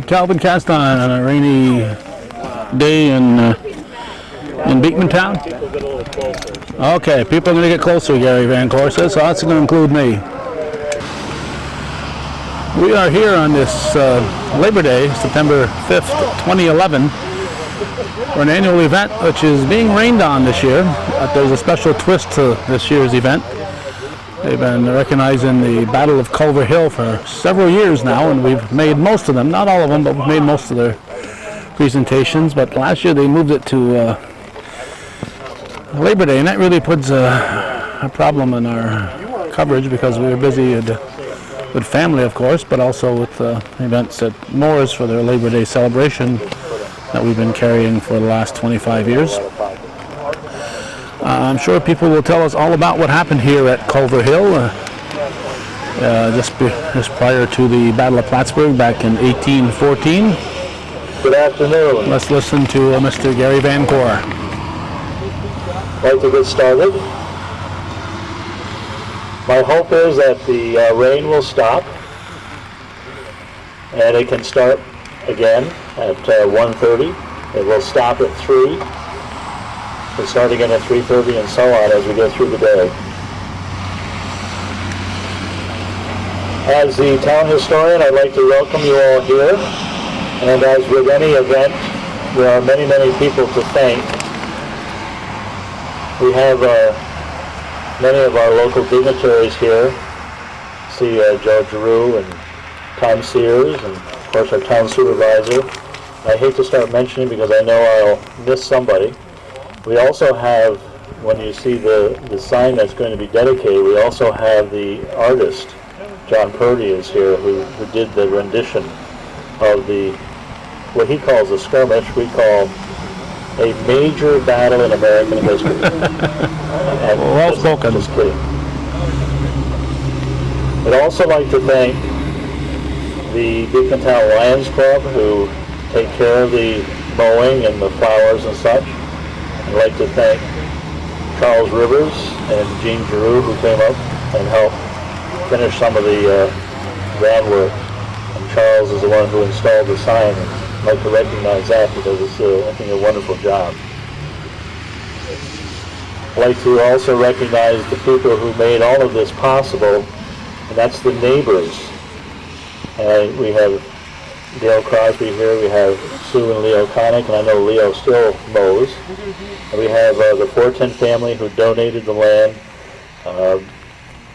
Calvin cast on a rainy day in Beekman Town? Okay, people are going to get closer, Gary Van Cor says, so that's going to include me. We are here on this Labor Day, September 5th, 2011, for an annual event which is being rained on this year. There's a special twist to this year's event. They've been recognizing the Battle of Culver Hill for several years now, and we've made most of them. Not all of them, but we've made most of their presentations. But last year they moved it to Labor Day, and that really puts a problem in our coverage because we were busy with family, of course, but also with events at Moore's for their Labor Day celebration that we've been carrying for the last 25 years. I'm sure people will tell us all about what happened here at Culver Hill just prior to the Battle of Plattsburgh back in 1814. Good afternoon. Let's listen to Mr. Gary Van Cor. I'd like to get started. My hope is that the rain will stop and it can start again at 1:30. It will stop at 3. We'll start again at 3:30 and so on as we go through the day. As the town historian, I'd like to welcome you all here. And as with any event, there are many, many people to thank. We have many of our local dignitaries here. See Joe Giroux and Tom Sears, and of course our town supervisor. I hate to start mentioning because I know I'll miss somebody. We also have, when you see the sign that's going to be dedicated, we also have the artist, John Purdy is here, who did the rendition of what he calls a skirmish, we call a major battle in American history. And well spoken. Just kidding. I'd also like to thank the Beekman Town Lions Club, who take care of the mowing and the flowers and such. I'd like to thank Charles Rivers and Jean Giroux, who came up and helped finish some of the groundwork. And Charles is the one who installed the sign. And I'd like to recognize that because it's, I think, a wonderful job. I'd like to also recognize the people who made all of this possible, and that's the neighbors. And we have Dale Crosby here, we have Sue and Leo Connick, and I know Leo still mows. And we have the 410 family who donated the land.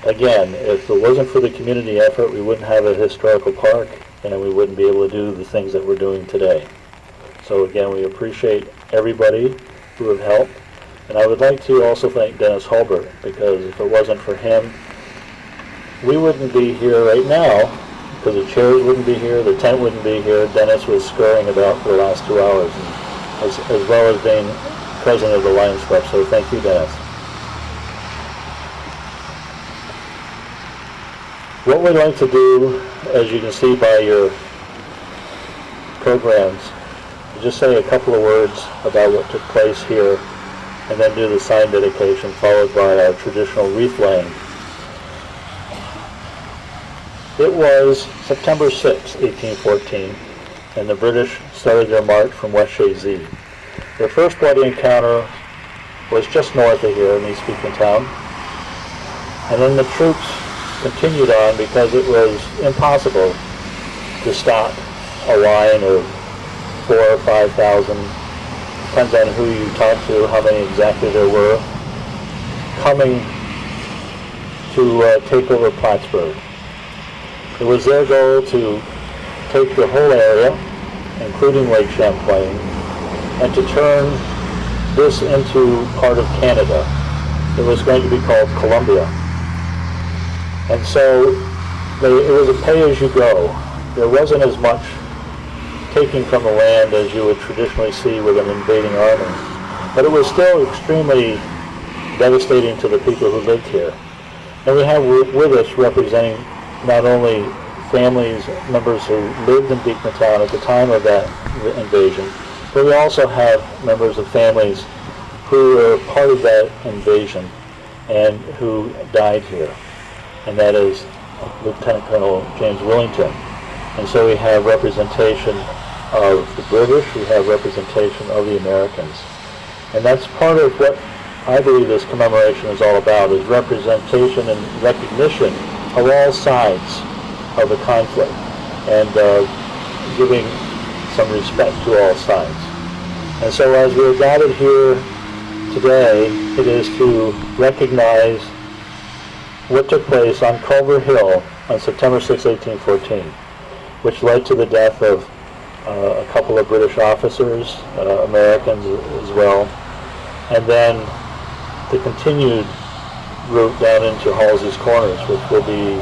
Again, if it wasn't for the community effort, we wouldn't have a historical park, and we wouldn't be able to do the things that we're doing today. So again, we appreciate everybody who have helped. And I would like to also thank Dennis Hulbert, because if it wasn't for him, we wouldn't be here right now. Because the chairs wouldn't be here, the tent wouldn't be here. Dennis was scurrying about for the last 2 hours, and as well as being president of the Lions Club. So thank you, Dennis. What we'd like to do, as you can see by your programs, is just say a couple of words about what took place here, and then do the sign dedication, followed by our traditional wreath laying. It was September 6, 1814, and the British started their march from West Shazy. Their first bloody encounter was just north of here in East Beekman Town, and then the troops continued on because it was impossible to stop a line of 4,000 or 5,000, depends on who you talk to, how many exactly there were, coming to take over Plattsburgh. It was their goal to take the whole area, including Lake Champlain, and to turn this into part of Canada. It was going to be called Columbia. And so it was a pay-as-you-go. There wasn't as much taking from the land as you would traditionally see with an invading army. But it was still extremely devastating to the people who lived here. And we have with us representing not only families, members who lived in Beekman Town at the time of that invasion, but we also have members of families who were part of that invasion and who died here. And that is Lieutenant Colonel James Willington, And so we have representation of the British, we have representation of the Americans. And that's part of what I believe this commemoration is all about, is representation and recognition of all sides of the conflict, and giving some respect to all sides. And so as we're gathered here today, it is to recognize what took place on Culver Hill on September 6, 1814, which led to the death of a couple of British officers, Americans as well, and then the continued route down into Halsey's Corners, which will be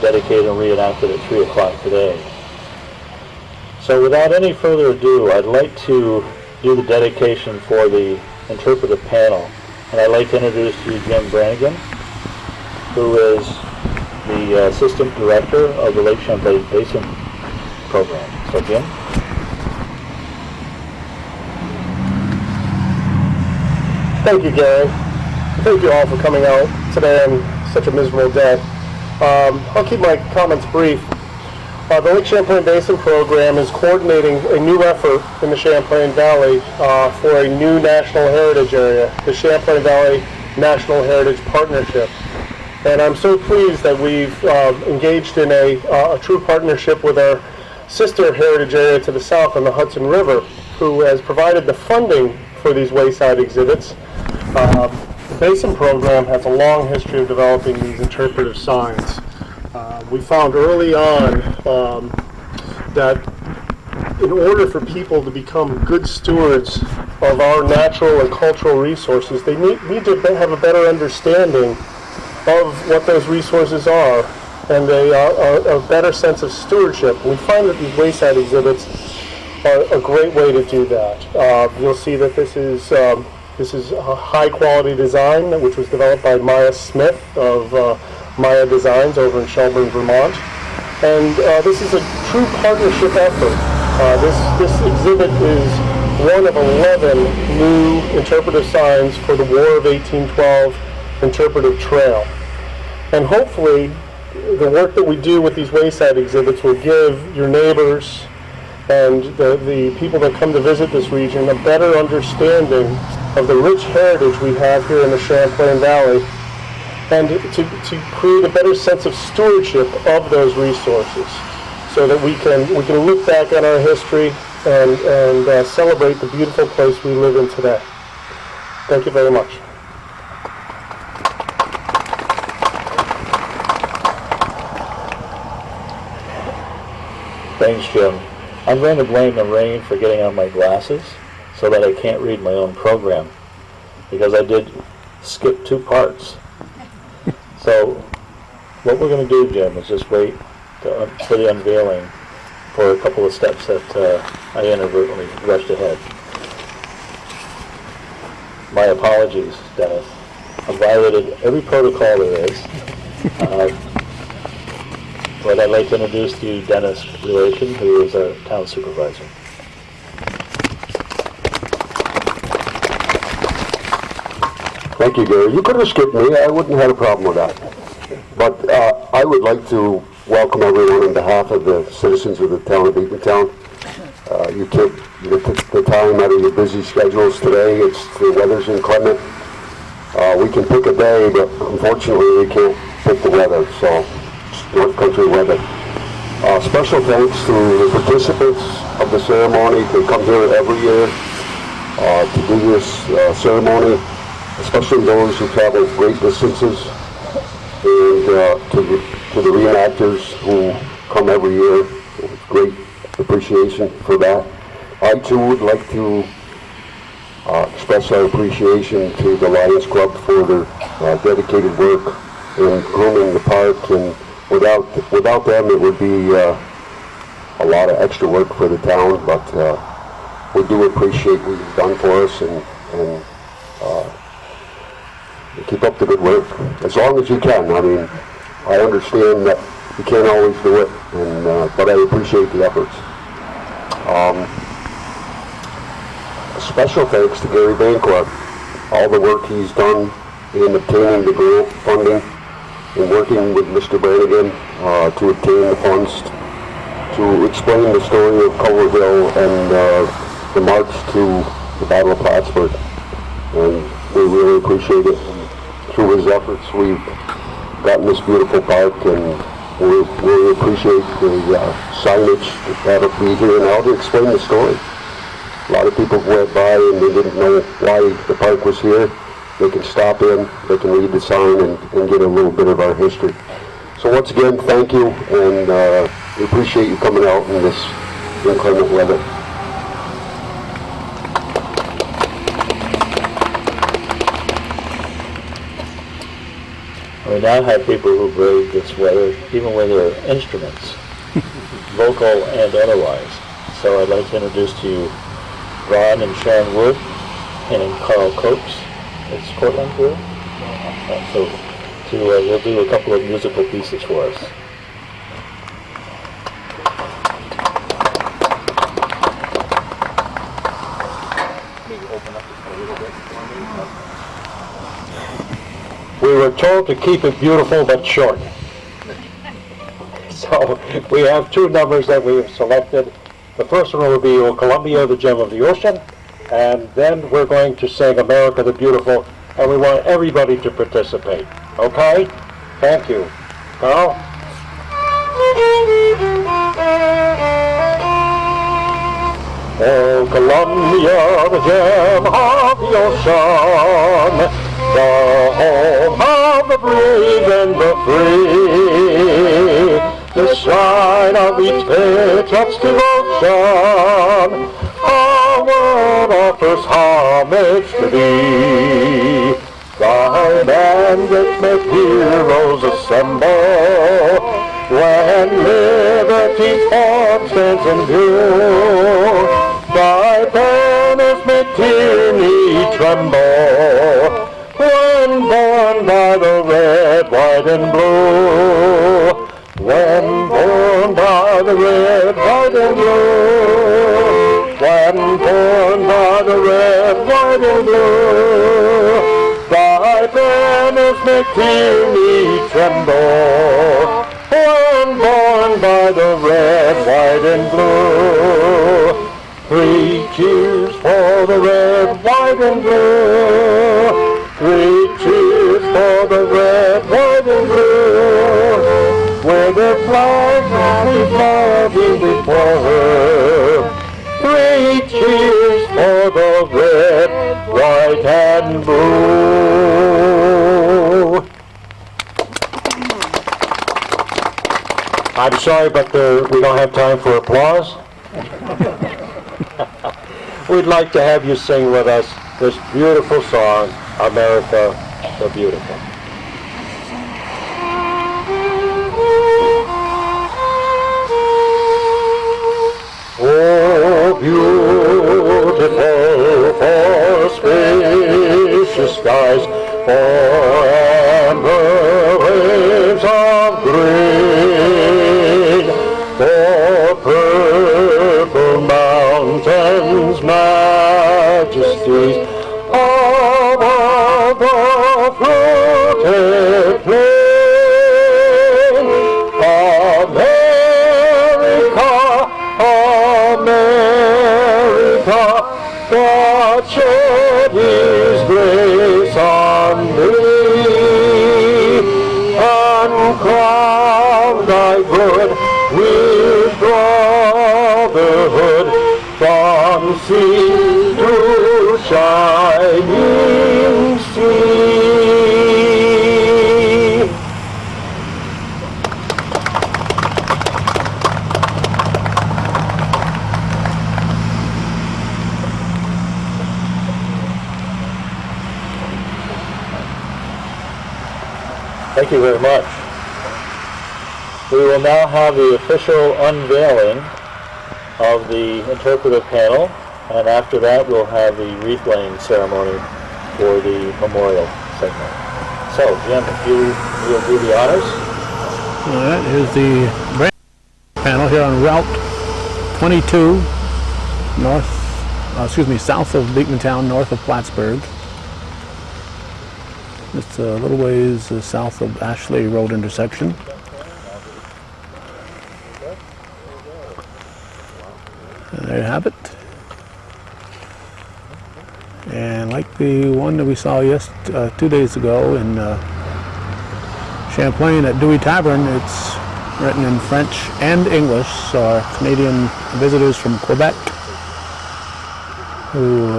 dedicated and reenacted at 3 o'clock today. So without any further ado, I'd like to do the dedication for the interpretive panel. And I'd like to introduce to you Jim Brannigan, who is the Assistant Director of the Lake Champlain Basin Program. So Jim? Thank you, Gary. Thank you all for coming out today on such a miserable day. I'll keep my comments brief. The Lake Champlain Basin Program is coordinating a new effort in the Champlain Valley for a new national heritage area, the Champlain Valley National Heritage Partnership. And I'm so pleased that we've engaged in a true partnership with our sister heritage area to the south on the Hudson River, who has provided the funding for these wayside exhibits. The Basin Program has a long history of developing these interpretive signs. We found early on that in order for people to become good stewards of our natural and cultural resources, they need to have a better understanding of what those resources are and a better sense of stewardship. We find that these wayside exhibits are a great way to do that. You'll see that this is a high quality design which was developed by Maya Smith of Maya Designs over in Shelburne, Vermont. And this is a true partnership effort. This exhibit is one of 11 new interpretive signs for the War of 1812 interpretive trail. And hopefully the work that we do with these wayside exhibits will give your neighbors and the people that come to visit this region a better understanding of the rich heritage we have here in the Champlain Valley, and to create a better sense of stewardship of those resources, so that we can look back on our history and celebrate the beautiful place we live in today. Thank you very much. Thanks, Jim. I'm going to blame the rain for getting on my glasses so that I can't read my own program, because I did skip 2 parts. So what we're going to do, Jim, is just wait for the unveiling for a couple of steps that I inadvertently rushed ahead. My apologies, Dennis. I violated every protocol there is. But I'd like to introduce to you Dennis Relation, who is our town supervisor. Thank you, Gary. You could have skipped me. I wouldn't have had a problem with that. But I would like to welcome everyone on behalf of the citizens of the town of Eatontown. You took the time out of your busy schedules today. The weather's inclement. We can pick a day, but unfortunately we can't pick the weather, so it's North Country weather. Special thanks to the participants of the ceremony. They come here every year to do this ceremony, especially those who travel great distances, and to the reenactors who come every year. Great appreciation for that. I too would like to express our appreciation to the Lions Club for their dedicated work in grooming the park, and without them it would be a lot of extra work for the town, but we do appreciate what you've done for us, and keep up the good work as long as you can. I mean, I understand that you can't always do it, but I appreciate the efforts. A special thanks to Gary Bancourt, all the work he's done in obtaining the grant funding and working with Mr. Brannigan to obtain the funds to explain the story of Culver Hill and the march to the Battle of Plattsburgh. And we really appreciate it. Through his efforts, we've gotten this beautiful park, and we really appreciate the signage that'll be here now to explain the story. A lot of people went by and they didn't know why the park was here. They can stop in, they can read the sign and get a little bit of our history. So once again, thank you, and we appreciate you coming out in this inclement weather. We now have people who brave this weather, even with their instruments, vocal and otherwise. So I'd like to introduce to you Ron and Sharon Wood and Carl Copes. It's Cortland here. So we'll do a couple of musical pieces for us. We were told to keep it beautiful but short. So we have two numbers that we have selected. The first one will be O Columbia, the Gem of the Ocean, and then we're going to sing America the Beautiful, and we want everybody to participate. Okay? Thank you. Carl? Oh, Columbia, the gem of the ocean, the home of the brave and the free, the shrine of each patriot's devotion, our world offers homage to thee. Thy bandits make heroes assemble, when liberty's flag stands in view. Thy banners make tyranny tremble, when borne by the red, white, and blue. When borne by the red, white, and blue. When borne by the red, white, and blue. Thy banners make tyranny tremble, when borne by the red, white, and blue. Three cheers for the red, white, and blue. Three cheers for the red, white, and blue. With their flags happy flying before her. Three cheers for the red, white, and blue. I'm sorry, but we don't have time for applause. We'd like to have you sing with us this beautiful song, America the Beautiful. Oh, beautiful for spacious skies, for amber waves of green, for purple mountains, majesties of all the fruited plain. God shed His grace on thee, and crown thy good with brotherhood, from sea to shining sea. Thank you very much. We will now have the official unveiling of the interpretive panel, and after that we'll have the wreath-laying ceremony for the memorial segment. So, Jim, if you will do the honors. All right, here's the brand panel here on Route 22, south of Beekmantown, north of Plattsburgh. It's a little ways south of Ashley Road intersection. There you have it. And like the one that we saw 2 days ago in Champlain at Dewey Tavern, it's written in French and English, so our Canadian visitors from Quebec who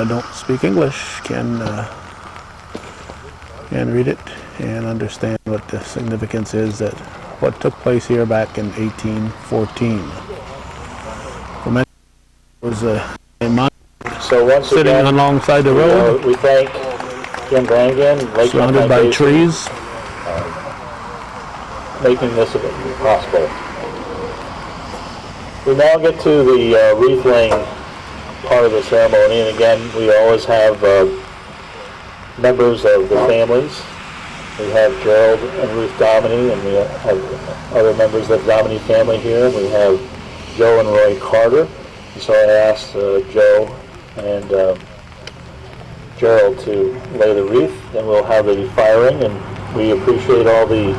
don't speak English can read it and understand what the significance is that what took place here back in 1814. For many, it was a monument So once sitting again, alongside the road, we thank Jim Brannigan, Lake surrounded by trees. making this possible. We now get to the wreath laying part of the ceremony, and again, we always have members of the families. We have Gerald and Ruth Dominy, and we have other members of the Dominy family here. We have Joe and Roy Carter. And so I asked Joe and Gerald to lay the wreath, and we'll have the firing, and we appreciate all the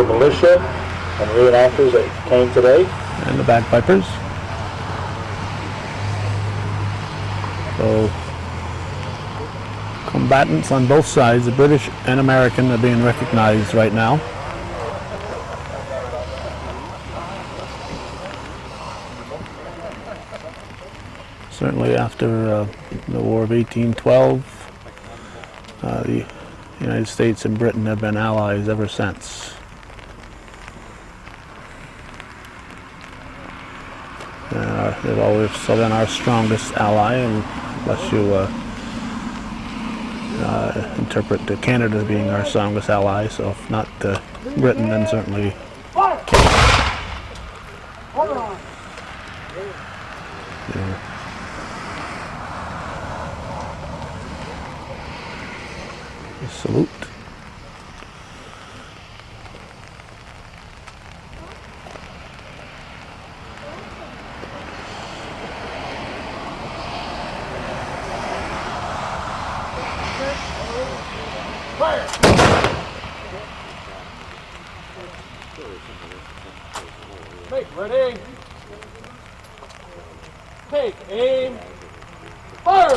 militia and reenactors that came today. And the bagpipers. So, combatants on both sides, the British and American, are being recognized right now. Certainly after the War of 1812, the United States and Britain have been allies ever since. They've always been our strongest ally, unless you interpret Canada as being our strongest ally. So if not Britain, then certainly salute. Ready? Take aim. Fire!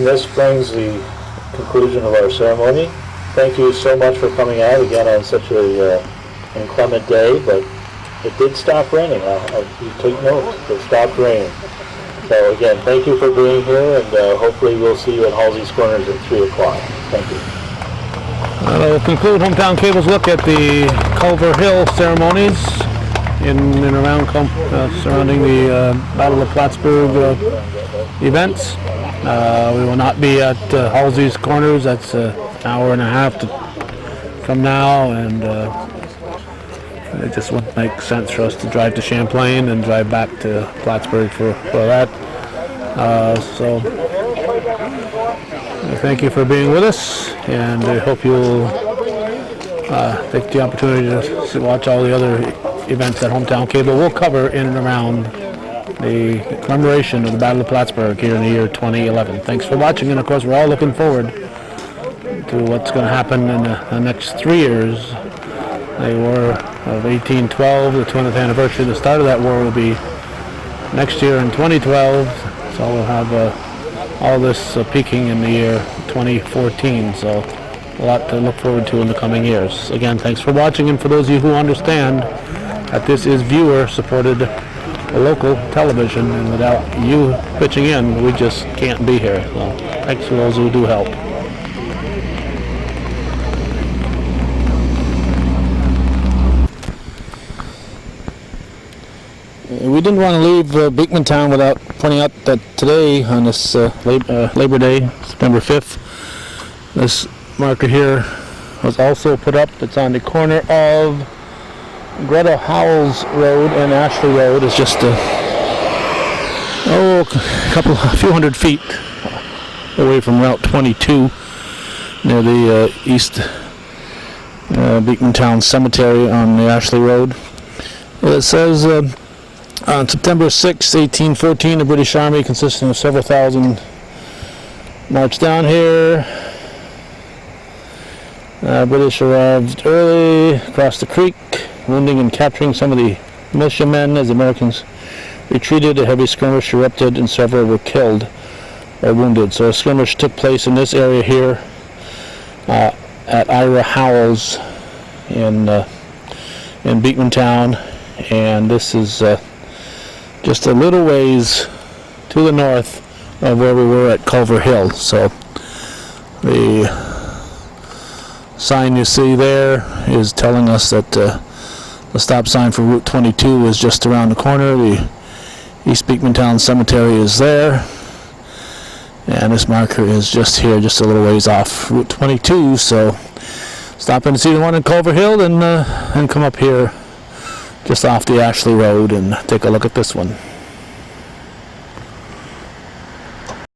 this brings the conclusion of our ceremony. Thank you so much for coming out again on such a inclement day, but it did stop raining. You take note, it stopped raining. So again, thank you for being here, and hopefully we'll see you at Halsey's Corners at 3 o'clock. Thank you. We'll conclude Hometown Cable's look at the Culver Hill ceremonies in and around surrounding the Battle of Plattsburgh events. We will not be at Halsey's Corners. That's an hour and a half from now, and it just wouldn't make sense for us to drive to Champlain and drive back to Plattsburgh for that. So thank you for being with us, and I hope you'll take the opportunity to watch all the other events that Hometown Cable will cover in and around the commemoration of the Battle of Plattsburgh here in the year 2011. Thanks for watching, and of course we're all looking forward to what's going to happen in the next 3 years. The War of 1812, the 200th anniversary of the start of that war, will be next year in 2012, so we'll have all this peaking in the year 2014, so a lot to look forward to in the coming years. Again, thanks for watching, and for those of you who understand that this is viewer-supported local television, and without you pitching in, we just can't be here. So thanks for those who do help. We didn't want to leave Beekman Town without pointing out that today, on this Labor Day, September 5th, this marker here was also put up. It's on the corner of Greta Howells Road and Ashley Road. It's just a few hundred feet away from Route 22 near the East Beekman Town Cemetery on the Ashley Road. It says on September 6, 1814, the British Army, consisting of several thousand, marched down here. British arrived early, crossed the creek, wounding and capturing some of the militiamen. As the Americans retreated, a heavy skirmish erupted and several were killed or wounded. So a skirmish took place in this area here at Ira Howells in Beekman Town, and this is just a little ways to the north of where we were at Culver Hill. So the sign you see there is telling us that the stop sign for Route 22 is just around the corner. The East Beekman Town Cemetery is there, and this marker is just here, just a little ways off Route 22. So stop in to see the one in Culver Hill, and come up here just off the Ashley Road and take a look at this one.